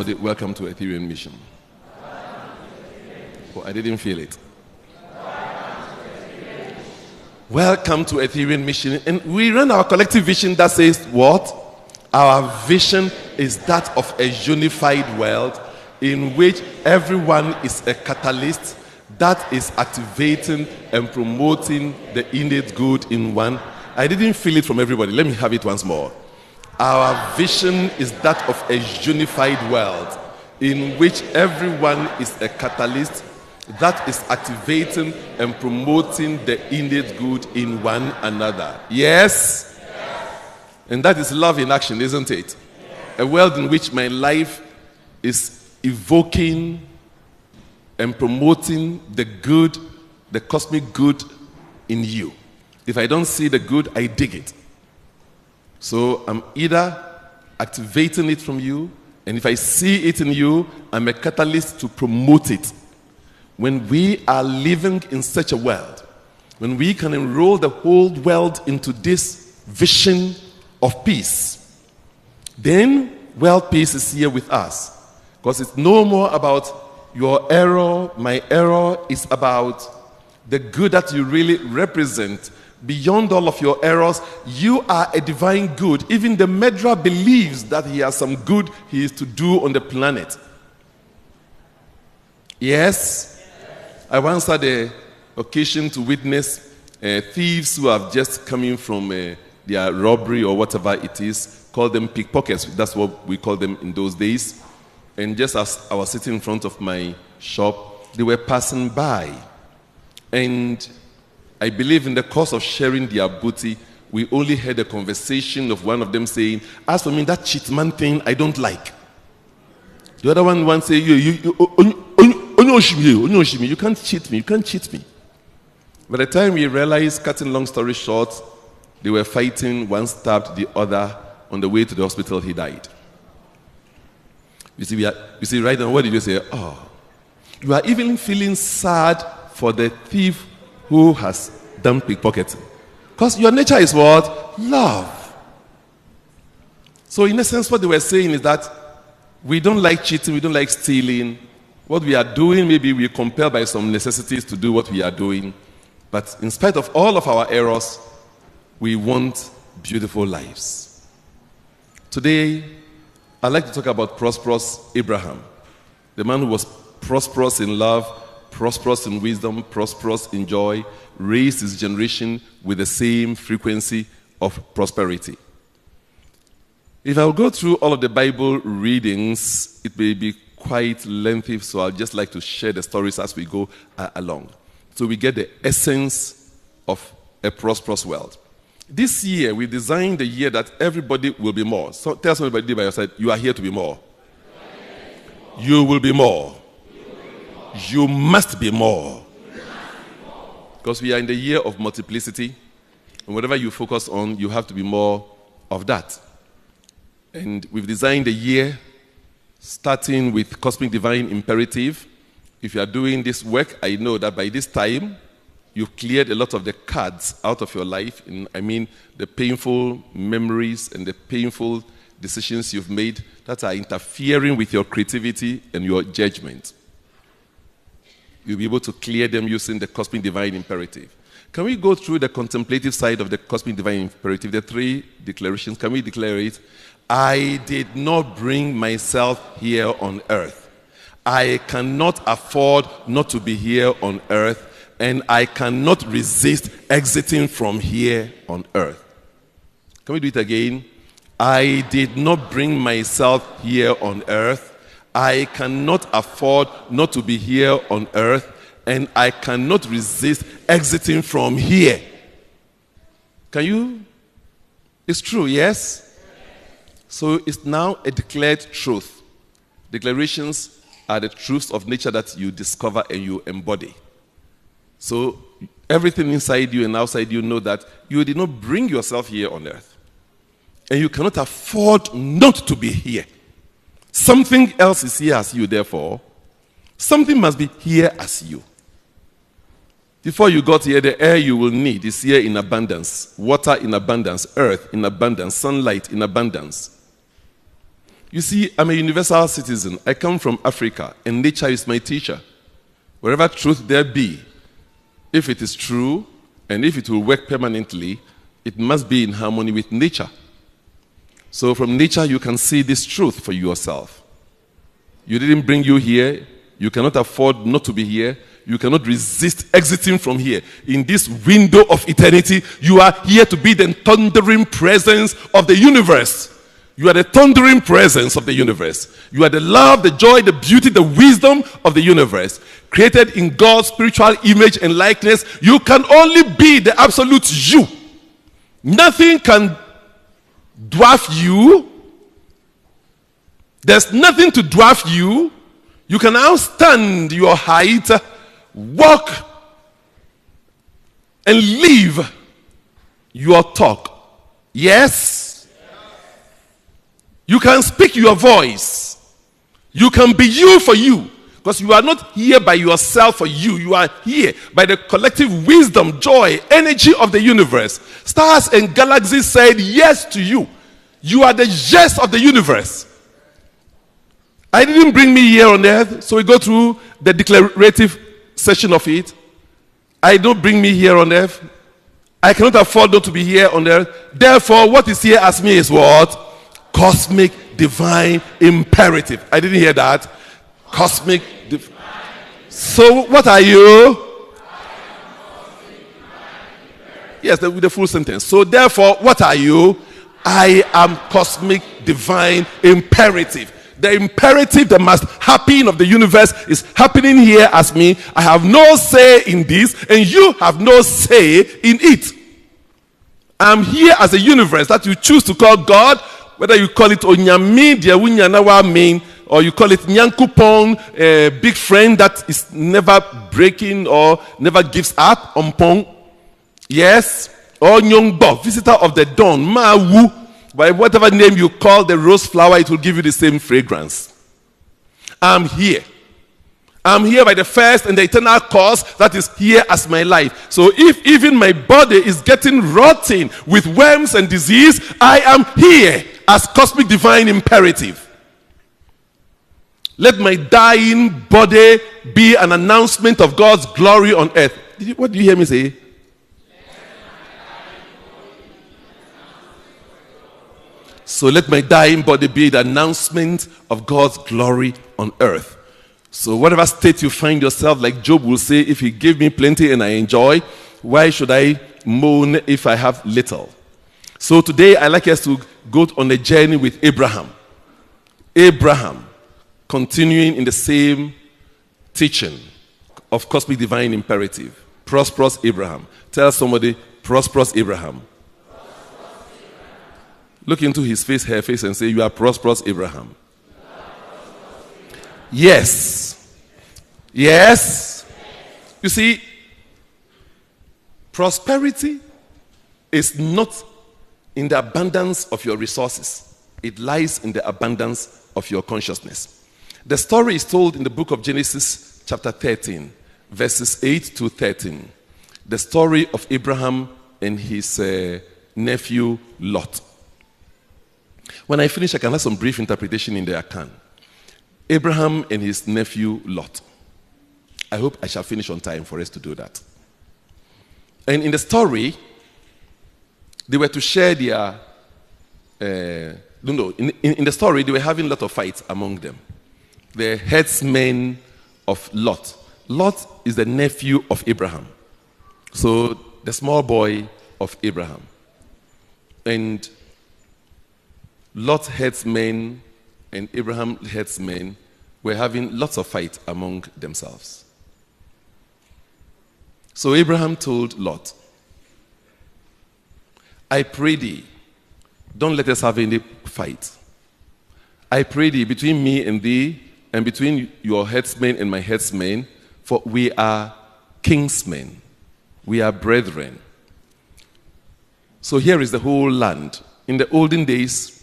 somebody, welcome to Ethereum Mission. Oh, I didn't feel it. Welcome to Ethereum Mission. And we run our collective vision that says what? Our vision is that of a unified world in which everyone is a catalyst that is activating and promoting the innate good in one. I didn't feel it from everybody. Let me have it once more. Our vision is that of a unified world in which everyone is a catalyst that is activating and promoting the innate good in one another. Yes? And that is love in action, isn't it? A world in which my life is evoking and promoting the good, the cosmic good in you. If I don't see the good, I dig it. So I'm either activating it from you, and if I see it in you, I'm a catalyst to promote it. When we are living in such a world, when we can enroll the whole world into this vision of peace, then world peace is here with us. Because it's no more about your error, my error. It's about the good that you really represent. Beyond all of your errors, you are a divine good. Even the Medra believes that he has some good he is to do on the planet. Yes? I once had the occasion to witness thieves who have just come in from their robbery or whatever it is. Call them pickpockets. That's what we call them in those days. And just as I was sitting in front of my shop, they were passing by. And I believe in the course of sharing their booty, we only heard a conversation of one of them saying, as for me, that cheat man thing, I don't like. The other one say, you can't cheat me, you can't cheat me. By the time we realized, cutting long story short, they were fighting, one stabbed the other. On the way to the hospital, he died. You see, right now, what did you say? Oh, you are even feeling sad for the thief who has done pickpocketing. Because your nature is what? Love. So in essence, what they were saying is that we don't like cheating, we don't like stealing. What we are doing, maybe we are compelled by some necessities to do what we are doing. But in spite of all of our errors, we want beautiful lives. Today, I'd like to talk about Prosperous Abraham, the man who was prosperous in love, prosperous in wisdom, prosperous in joy, raised his generation with the same frequency of prosperity. If I will go through all of the Bible readings, it may be quite lengthy, so I'd just like to share the stories as we go along. So we get the essence of a prosperous world. This year, we designed the year that everybody will be more. So tell somebody by your side, you are here to be more. You will be more. You must be more. Because we are in the year of multiplicity. And whatever you focus on, you have to be more of that. And we've designed the year starting with Cosmic Divine Imperative. If you are doing this work, I know that by this time, you've cleared a lot of the cards out of your life. I mean, the painful memories and the painful decisions you've made that are interfering with your creativity and your judgment. You'll be able to clear them using the Cosmic Divine Imperative. Can we go through the contemplative side of the Cosmic Divine Imperative, the three declarations? Can we declare it? I did not bring myself here on earth. I cannot afford not to be here on earth. And I cannot resist exiting from here on earth. Can we do it again? I did not bring myself here on earth. I cannot afford not to be here on earth. And I cannot resist exiting from here. Can you? It's true, yes? So it's now a declared truth. Declarations are the truths of nature that you discover and you embody. So everything inside you and outside you know that you did not bring yourself here on earth. And you cannot afford not to be here. Something else is here as you, therefore. Something must be here as you. Before you got here, the air you will need is here in abundance. Water in abundance, earth in abundance, sunlight in abundance. You see, I'm a universal citizen. I come from Africa, and nature is my teacher. Wherever truth there be, if it is true, and if it will work permanently, it must be in harmony with nature. So from nature, you can see this truth for yourself. You didn't bring you here. You cannot afford not to be here. You cannot resist exiting from here. In this window of eternity, you are here to be the thundering presence of the universe. You are the thundering presence of the universe. You are the love, the joy, the beauty, the wisdom of the universe. Created in God's spiritual image and likeness, you can only be the absolute you. Nothing can dwarf you. There's nothing to dwarf you. You can outstand your height, walk, and live your talk. Yes? You can speak your voice. You can be you for you. Because you are not here by yourself for you. You are here by the collective wisdom, joy, energy of the universe. Stars and galaxies said yes to you. You are the yes of the universe. I didn't bring me here on earth, so we go through the declarative section of it. I don't bring me here on earth. I cannot afford not to be here on earth. Therefore, what is here as me is what? Cosmic, divine, imperative. I didn't hear that. Cosmic, so what are you? Yes, with the full sentence. So therefore, what are you? I am cosmic, divine, imperative. The imperative that must happen of the universe is happening here as me. I have no say in this, and you have no say in it. I'm here as a universe that you choose to call God, whether you call it Onyami, Diawunyanawa main, or you call it Nyankupong, a big friend that is never breaking or never gives up, Ompong. Yes, or Nyongbo, visitor of the dawn, Mawu. By whatever name you call the rose flower, it will give you the same fragrance. I'm here. I'm here by the first and the eternal cause that is here as my life. So if even my body is getting rotten with worms and disease, I am here as cosmic divine imperative. Let my dying body be an announcement of God's glory on earth. What do you hear me say? So let my dying body be the announcement of God's glory on earth. So whatever state you find yourself, like Job will say, if he gave me plenty and I enjoy, why should I moan if I have little? So today I'd like us to go on a journey with Abraham. Abraham, continuing in the same teaching of cosmic divine imperative. Prosperous Abraham. Tell somebody, prosperous Abraham. Look into his face, her face, and say, you are prosperous Abraham. Yes. Yes. You see, prosperity is not in the abundance of your resources. It lies in the abundance of your consciousness. The story is told in the book of Genesis, chapter 13, verses 8 to 13. The story of Abraham and his nephew Lot. When I finish, I can have some brief interpretation in the Akan. Abraham and his nephew Lot. I hope I shall finish on time for us to do that. And in the story, they were to share their... in the story, they were having a lot of fights among them. The headsmen of Lot. Lot is the nephew of Abraham. So, the small boy of Abraham. And Lot headsmen and Abraham headsmen were having lots of fight among themselves. So Abraham told Lot, I pray thee, don't let us have any fight. I pray thee, between me and thee, and between your headsmen and my headsmen, for we are kinsmen. We are brethren. So here is the whole land. In the olden days,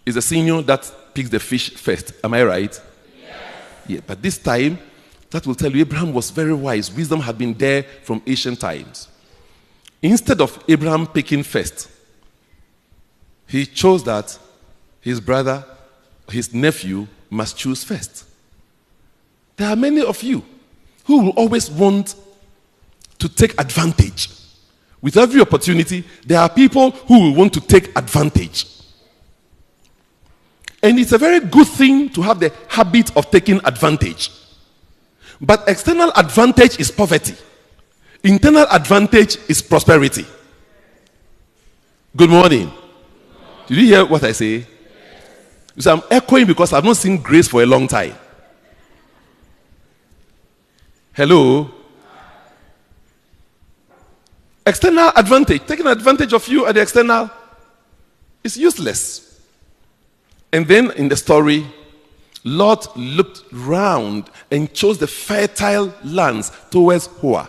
it's the senior that picks the fish first. Am I right? Yes. Yeah, but this time, that will tell you Abraham was very wise. Wisdom had been there from ancient times. Instead of Abraham picking first, he chose that his brother his nephew must choose first. There are many of you who will always want to take advantage. With every opportunity, there are people who will want to take advantage. And it's a very good thing to have the habit of taking advantage. But external advantage is poverty. Internal advantage is prosperity. Good morning. Did you hear what I say? So I'm echoing because I've not seen grace for a long time. Hello? External advantage, taking advantage of you at the external, is useless. And then in the story, Lot looked round and chose the fertile lands towards Hoa.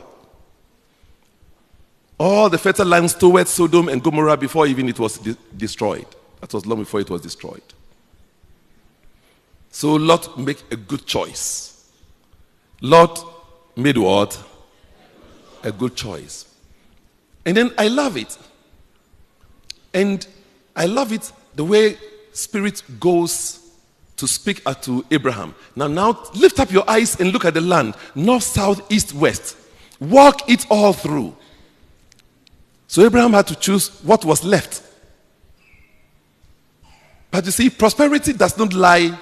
All the fertile lands towards Sodom and Gomorrah before even it was destroyed. That was long before it was destroyed. So Lot made a good choice. Lot made what? A good choice. And then I love it. And I love it the way Spirit goes to speak to Abraham. Now lift up your eyes and look at the land. North, south, east, west. Walk it all through. So Abraham had to choose what was left. But you see, prosperity does not lie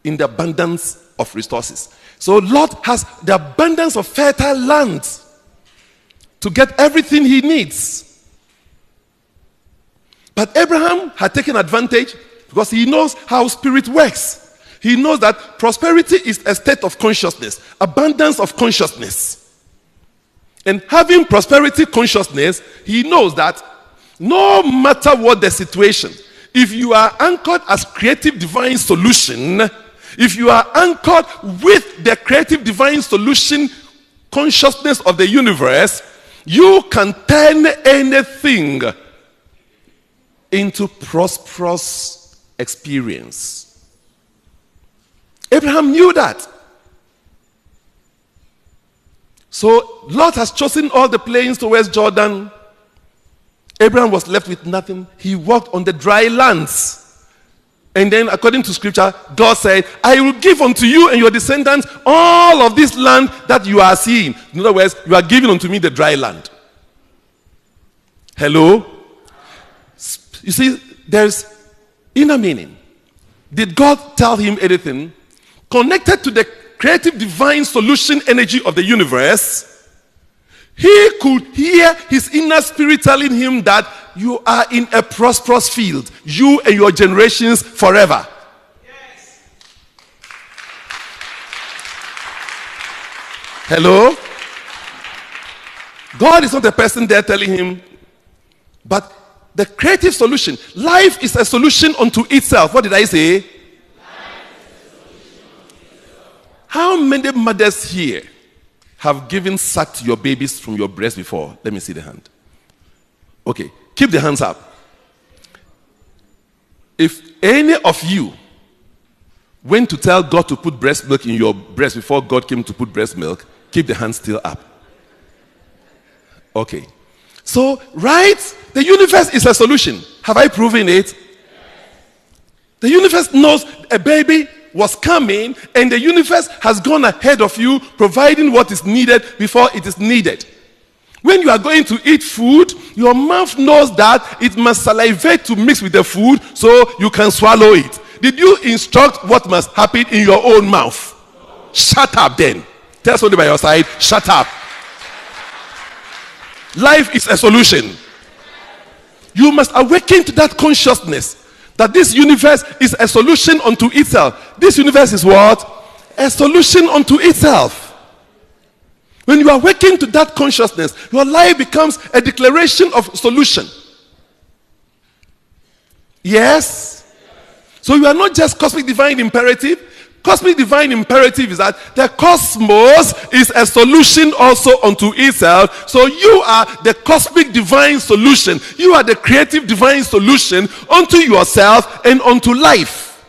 in the abundance of resources. So Lot has the abundance of fertile land to get everything he needs. But Abraham had taken advantage because he knows how spirit works. He knows that prosperity is a state of consciousness, abundance of consciousness. And having prosperity consciousness, he knows that no matter what the situation, if you are anchored as creative divine solution, if you are anchored with the creative divine solution consciousness of the universe, you can turn anything into prosperous experience. Abraham knew that. So Lot has chosen all the plains towards Jordan. Abraham was left with nothing. He walked on the dry lands. And then according to scripture, God said, I will give unto you and your descendants all of this land that you are seeing. In other words, you are giving unto me the dry land. Hello? You see, there's inner meaning. Did God tell him anything? Connected to the creative divine solution energy of the universe, he could hear his inner spirit telling him that you are in a prosperous field, you and your generations forever. Yes. Hello? God is not the person there telling him, but the creative solution. Life is a solution unto itself. What did I say? How many mothers here have given suck to your babies from your breast before? Let me see the hand. Okay, keep the hands up. If any of you went to tell God to put breast milk in your breast before God came to put breast milk, keep the hands still up. Okay. So, right? The universe is a solution. Have I proven it? The universe knows a baby was coming, and the universe has gone ahead of you, providing what is needed before it is needed. When you are going to eat food, your mouth knows that it must salivate to mix with the food so you can swallow it. Did you instruct what must happen in your own mouth? Shut up then. Tell somebody by your side, shut up. Life is a solution. You must awaken to that consciousness that this universe is a solution unto itself. This universe is what? A solution unto itself. When you awaken to that consciousness, your life becomes a declaration of solution. Yes? So you are not just cosmic divine imperative. Cosmic divine imperative is that the cosmos is a solution also unto itself. So you are the cosmic divine solution. You are the creative divine solution unto yourself and unto life.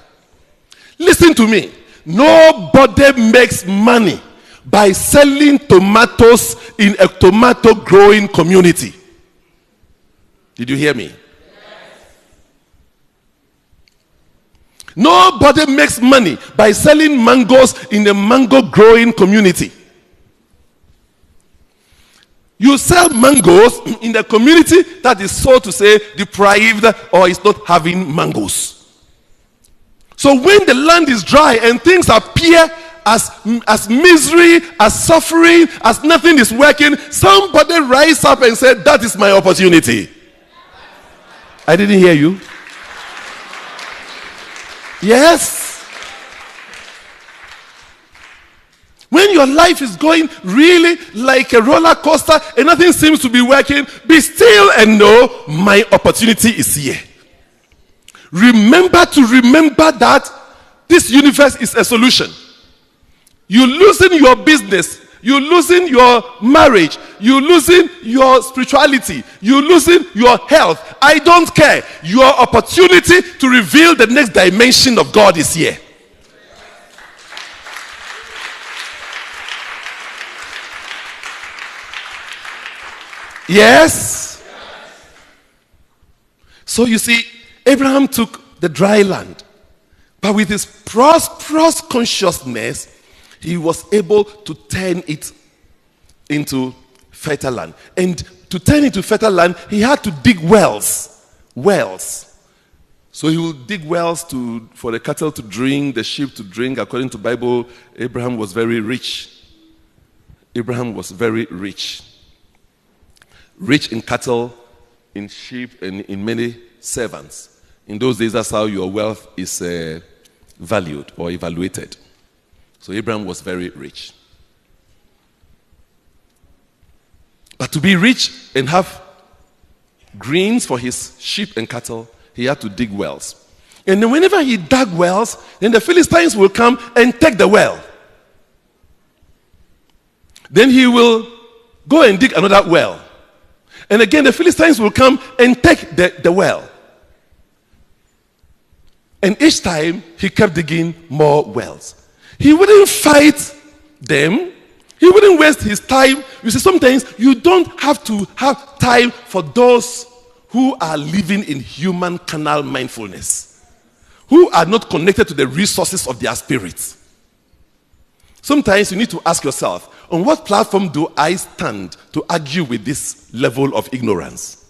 Listen to me. Nobody makes money by selling tomatoes in a tomato growing community. Did you hear me? Nobody makes money by selling mangoes in a mango growing community. You sell mangoes in the community that is, so to say, deprived or is not having mangoes. So when the land is dry and things appear as misery, as suffering, as nothing is working, somebody rise up and say, that is my opportunity. I didn't hear you. Yes. When your life is going really like a roller coaster and nothing seems to be working, be still and know my opportunity is here. Remember that this universe is a solution. You losing your business, you losing your marriage, you losing your spirituality, you losing your health. I don't care. Your opportunity to reveal the next dimension of God is here. Yes. So you see, Abraham took the dry land, but with his prosperous consciousness, he was able to turn it into fertile land. And to turn it to fertile land, he had to dig wells. So he will dig wells for the cattle to drink, the sheep to drink. According to the Bible, Abraham was very rich. Abraham was very rich. Rich in cattle, in sheep, and in many servants. In those days, that's how your wealth is valued or evaluated. So Abraham was very rich. But to be rich and have greens for his sheep and cattle, he had to dig wells. And then whenever he dug wells, then the Philistines will come and take the well. Then he will go and dig another well. And again, the Philistines will come and take the well. And each time, he kept digging more wells. He wouldn't fight them. He wouldn't waste his time. You see, sometimes you don't have to have time for those who are living in human carnal mindfulness, who are not connected to the resources of their spirits. Sometimes you need to ask yourself, on what platform do I stand to argue with this level of ignorance?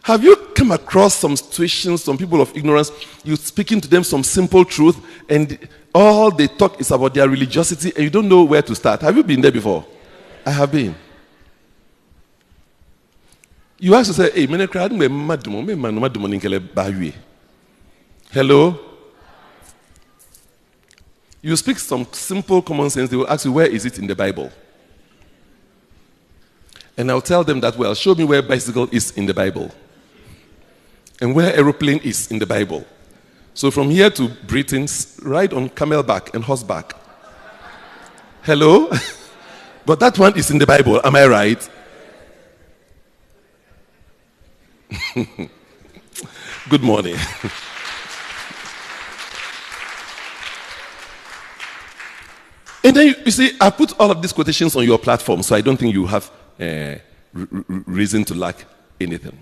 Have you come across some situations, some people of ignorance, you're speaking to them some simple truth, and all they talk is about their religiosity, and you don't know where to start? Have you been there before? I have been. You have to say, hey, hello? You speak some simple common sense, they will ask you, where is it in the Bible? And I'll tell them that, well, show me where bicycle is in the Bible. And where aeroplane is in the Bible. So from here to Britain, ride on camelback and horseback. Hello? But that one is in the Bible, am I right? Good morning. And then you see, I put all of these quotations on your platform, so I don't think you have reason to lack anything.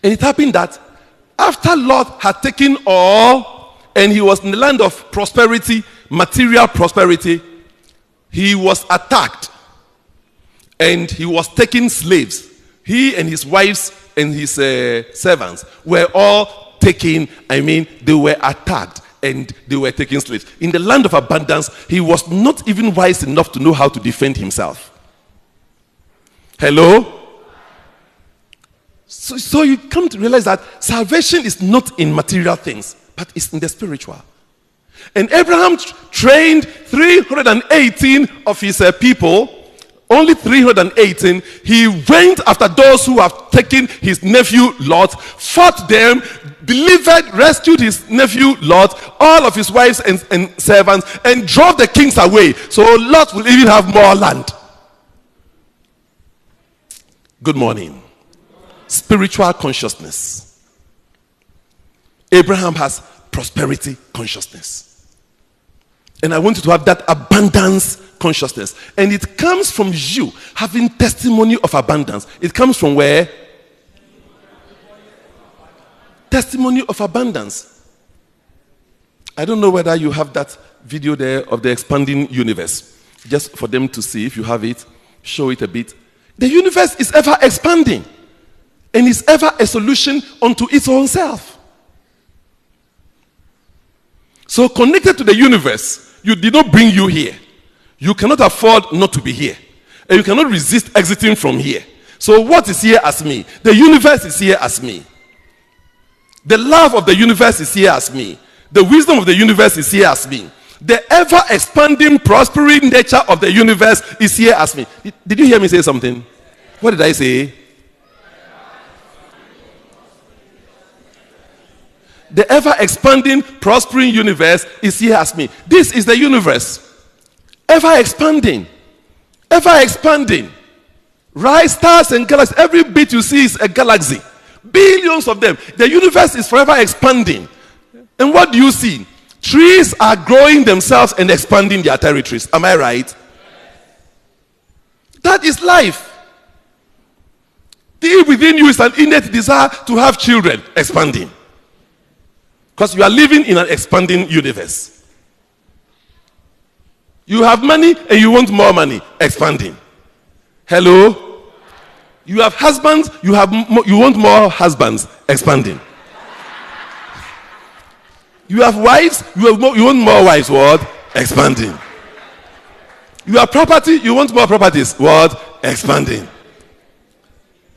And it happened that after Lot had taken all, and he was in the land of prosperity, material prosperity, he was attacked. And he was taking slaves. He and his wives and his servants were all taken, they were attacked. And they were taking slaves. In the land of abundance, he was not even wise enough to know how to defend himself. Hello? So you come to realize that salvation is not in material things, but it's in the spiritual. And Abraham trained 318 of his people. Only 318. He went after those who have taken his nephew Lot, fought them, delivered, rescued his nephew Lot, all of his wives and servants, and drove the kings away. So Lot will even have more land. Good morning. Spiritual consciousness. Abraham has prosperity consciousness. And I want you to have that abundance consciousness. And it comes from you having testimony of abundance. It comes from where? Testimony of abundance. I don't know whether you have that video there of the expanding universe. Just for them to see. If you have it, show it a bit. The universe is ever expanding. And is ever a solution unto its own self. So connected to the universe, you did not bring you here. You cannot afford not to be here. And you cannot resist exiting from here. So what is here as me? The universe is here as me. The love of the universe is here as me. The wisdom of the universe is here as me. The ever-expanding, prospering nature of the universe is here as me. Did you hear me say something? What did I say? The ever-expanding, prospering universe is here as me. This is the universe. Ever-expanding. Ever-expanding. Right? Stars and galaxies. Every bit you see is a galaxy. Billions of them. The universe is forever expanding. And what do you see? Trees are growing themselves and expanding their territories. Am I right? That is life. Deep within you is an innate desire to have children. Expanding. Because you are living in an expanding universe. You have money and you want more money. Expanding. Hello? You have husbands, you want more husbands. Expanding. You have wives, you want more wives. What? Expanding. You have property, you want more properties. What? Expanding.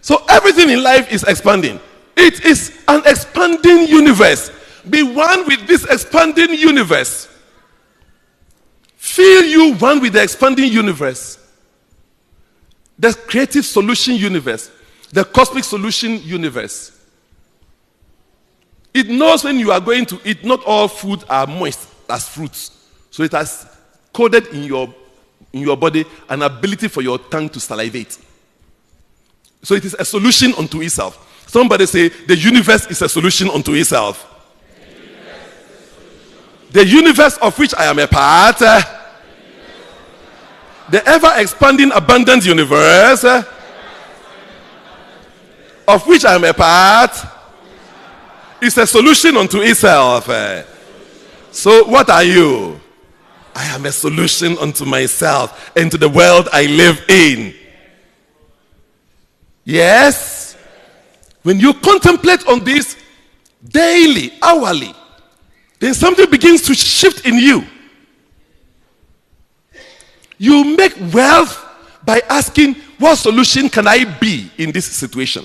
So everything in life is expanding. It is an expanding universe. Be one with this expanding universe. Feel you one with the expanding universe. The creative solution universe. The cosmic solution universe. It knows when you are going to eat, not all food are moist as fruits. So it has coded in your body an ability for your tongue to salivate. So it is a solution unto itself. Somebody say, the universe is a solution unto itself. The universe of which I am a part, the ever-expanding abundant universe of which I am a part, is a solution unto itself. So what are you? I am a solution unto myself and to the world I live in. Yes? When you contemplate on this daily, hourly, then something begins to shift in you. You make wealth by asking, what solution can I be in this situation?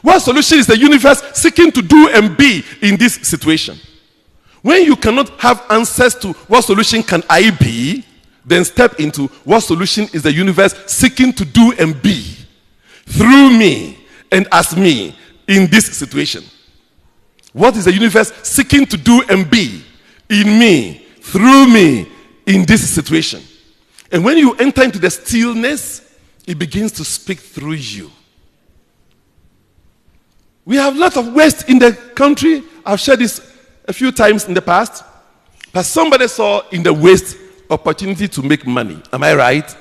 What solution is the universe seeking to do and be in this situation? When you cannot have answers to what solution can I be, then step into what solution is the universe seeking to do and be through me and as me in this situation. What is the universe seeking to do and be in me, through me, in this situation? And when you enter into the stillness, it begins to speak through you. We have lots of waste in the country. I've shared this a few times in the past. But somebody saw in the waste opportunity to make money. Am I right?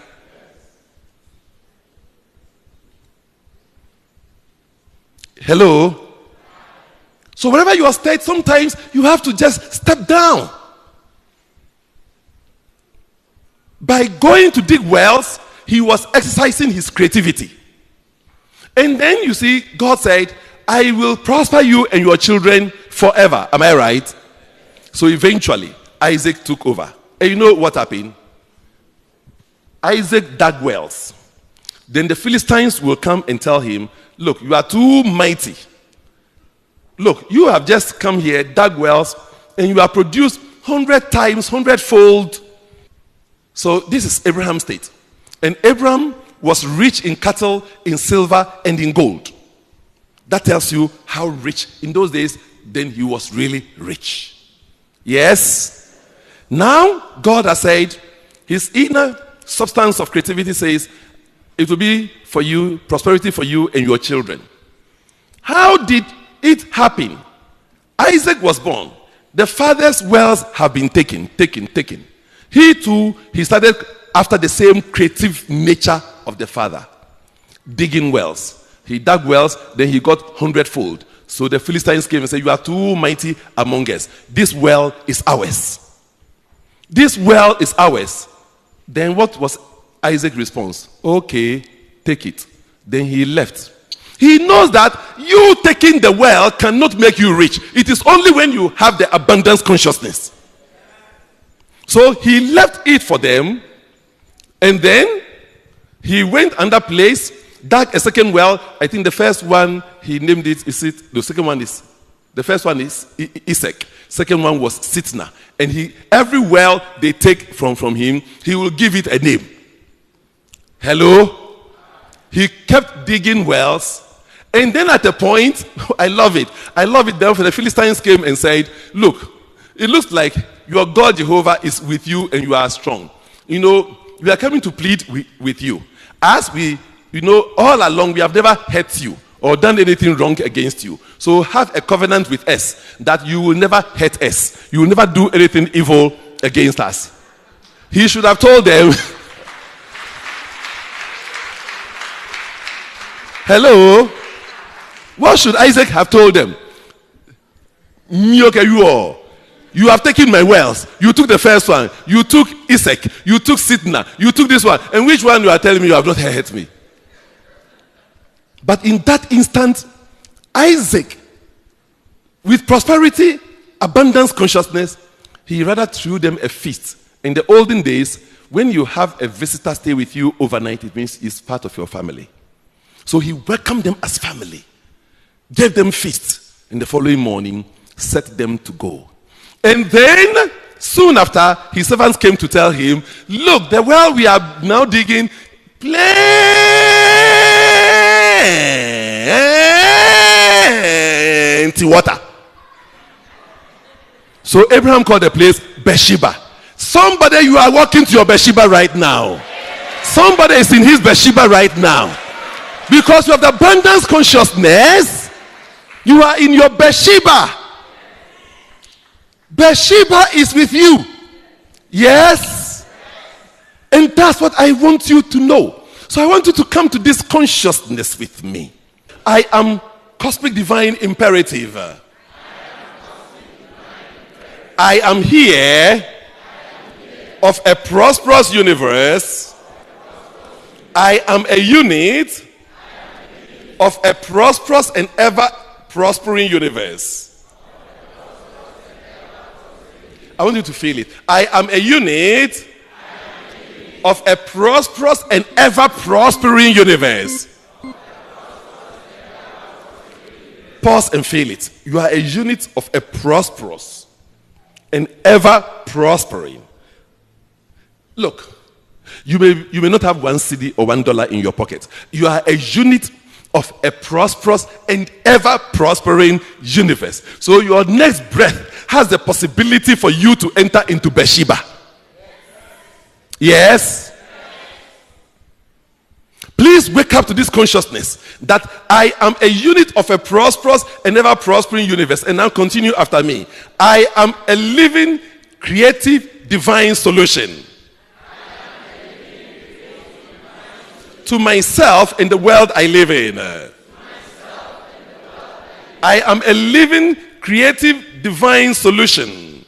Hello? So wherever you are stayed, sometimes you have to just step down. By going to dig wells, he was exercising his creativity. And then you see, God said, I will prosper you and your children forever. Am I right? So eventually, Isaac took over. And you know what happened? Isaac dug wells. Then the Philistines will come and tell him, look, you are too mighty. Look, you have just come here, dug wells, and you have produced 100 times, 100-fold. So this is Abraham's state. And Abraham was rich in cattle, in silver, and in gold. That tells you how rich. In those days, then he was really rich. Yes? Now, God has said, his inner substance of creativity says, it will be for you, prosperity for you and your children. How did it happen? Isaac was born. The father's wells have been taken. He too, he started after the same creative nature of the father. Digging wells. He dug wells, then he got 100-fold. So the Philistines came and said, you are too mighty among us. This well is ours. This well is ours. Then what was Isaac's response? Okay, take it. Then he left. He knows that you taking the well cannot make you rich. It is only when you have the abundance consciousness. So he left it for them, and then he went another place, dug a second well. I think the first one he named it, the second one is, the first one is Isaac. Second one was Sitna. And every well they take from him, he will give it a name. Hello? He kept digging wells. And then at a point, I love it. Therefore the Philistines came and said, look, it looks like your God Jehovah is with you and you are strong. We are coming to plead with you. As we, all along we have never hurt you or done anything wrong against you. So have a covenant with us that you will never hurt us. You will never do anything evil against us. He should have told them, hello? What should Isaac have told them? You have taken my wells. You took the first one. You took Isaac. You took Sitna. You took this one. And which one you are telling me you have not hurt me? But in that instant, Isaac, with prosperity, abundance consciousness, he rather threw them a feast. In the olden days, when you have a visitor stay with you overnight, it means he's part of your family. So he welcomed them as family, gave them feast, and the following morning set them to go. And then soon after, his servants came to tell him, look, the well we are now digging, plenty water. So Abraham called the place Beersheba. Somebody, you are walking to your Beersheba right now. Somebody is in his Beersheba right now. Because you have the abundance consciousness, you are in your Beersheba. Beersheba is with you. Yes? And that's what I want you to know. So I want you to come to this consciousness with me. I am cosmic divine imperative. I am here of a prosperous universe. I am a unit of a prosperous and ever prospering universe. I want you to feel it. I am a unit of a prosperous and ever prospering universe. Pause and feel it. You are a unit of a prosperous and ever prospering. Look, you may not have one cedi or $1 in your pocket. You are a unit of a prosperous and ever prospering universe. So your next breath has the possibility for you to enter into Beersheba. Yes? Please wake up to this consciousness that I am a unit of a prosperous and ever prospering universe. And now continue after me. I am a living, creative, divine solution to myself and the world I live in. I am a living, creative, divine solution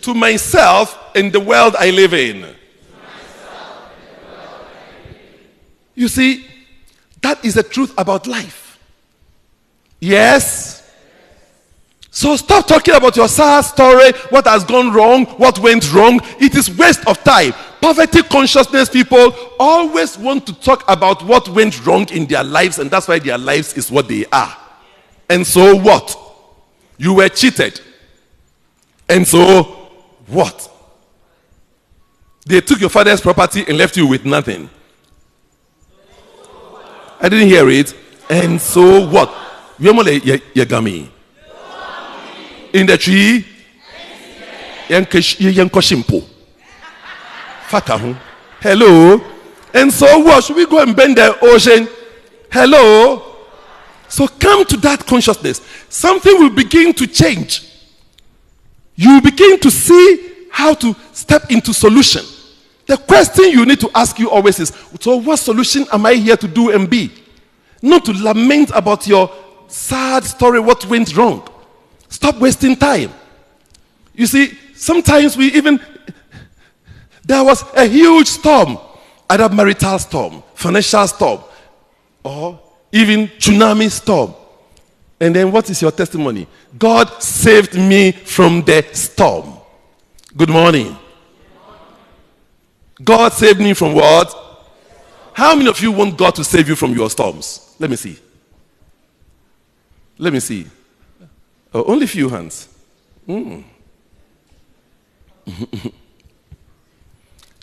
to myself and the world I live in. You see, that is the truth about life. Yes? So stop talking about your sad story, what has gone wrong, what went wrong. It is waste of time. Poverty consciousness people always want to talk about what went wrong in their lives, and that's why their lives is what they are. And so what? You were cheated. And so what? They took your father's property and left you with nothing. I didn't hear it. And so what? Yagami. In the tree. Hello. And so what? Should we go and bend the ocean? Hello. So come to that consciousness. Something will begin to change. You begin to see how to step into solution. The question you need to ask you always is, so what solution am I here to do and be? not to lament about your sad story, what went wrong. Stop wasting time. You see, sometimes there was a huge storm, either marital storm, financial storm, or even tsunami storm. And then what is your testimony? God saved me from the storm. Good morning. God saved me from what? How many of you want God to save you from your storms? Let me see. Let me see. Oh, only a few hands.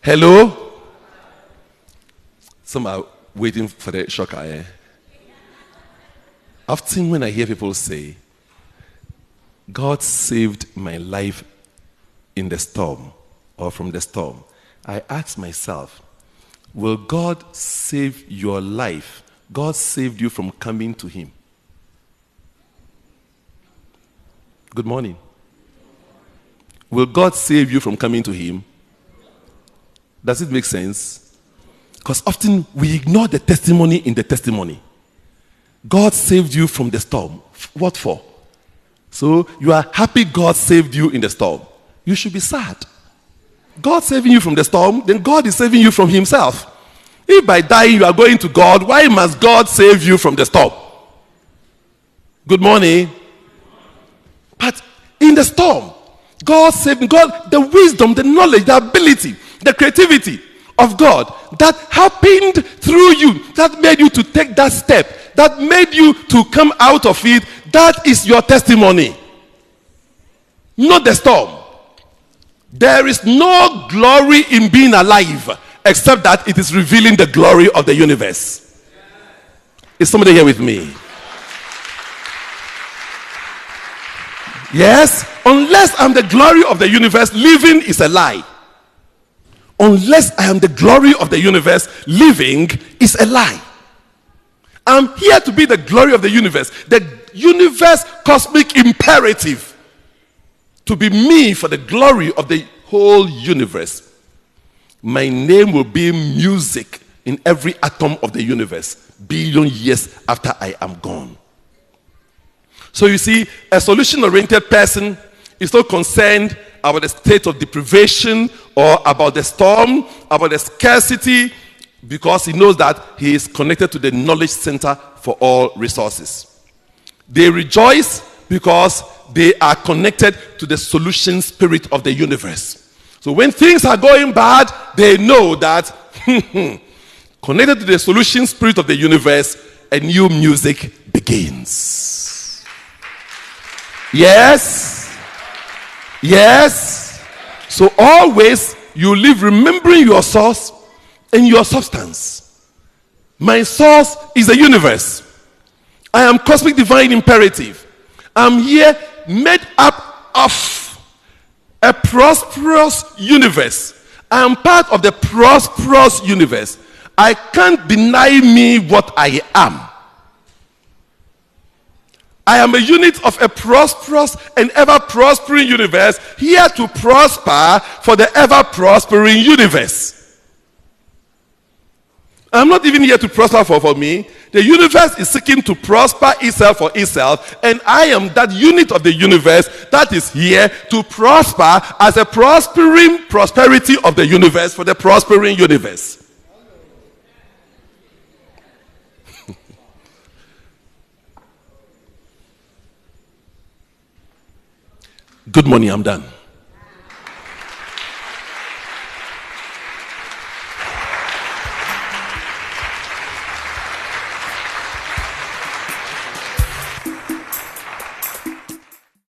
Hello? Some are waiting for the shocker. Often when I hear people say, God saved my life in the storm or from the storm, I ask myself, will God save your life? God saved you from coming to Him. Good morning. Will God save you from coming to Him? Does it make sense? Because often we ignore the testimony in the testimony. God saved you from the storm. What for? So you are happy God saved you in the storm. You should be sad. God saving you from the storm, then God is saving you from Himself. If by dying you are going to God, why must God save you from the storm? Good morning. But in the storm, God saved God, the wisdom, the knowledge, the ability, the creativity of God that happened through you, that made you to take that step, that made you to come out of it, that is your testimony. Not the storm. There is no glory in being alive except that it is revealing the glory of the universe. Is somebody here with me? Yes, unless I'm the glory of the universe, living is a lie. Unless I am the glory of the universe, living is a lie. I'm here to be the glory of the universe cosmic imperative to be me for the glory of the whole universe. My name will be music in every atom of the universe, billion years after I am gone. So you see, a solution-oriented person is not concerned about the state of deprivation or about the storm, about the scarcity, because he knows that he is connected to the knowledge center for all resources. They rejoice because they are connected to the solution spirit of the universe. So when things are going bad, they know that connected to the solution spirit of the universe, a new music begins. Yes. Yes. So always you live remembering your source and your substance. My source is the universe. I am cosmic divine imperative. I'm here made up of a prosperous universe. I am part of the prosperous universe. I can't deny me what I am. I am a unit of a prosperous and ever prospering universe, here to prosper for the ever prospering universe. I'm not even here to prosper for me. The universe is seeking to prosper itself for itself, and I am that unit of the universe that is here to prosper as a prosperity of the universe for the prospering universe. Good morning, I'm done.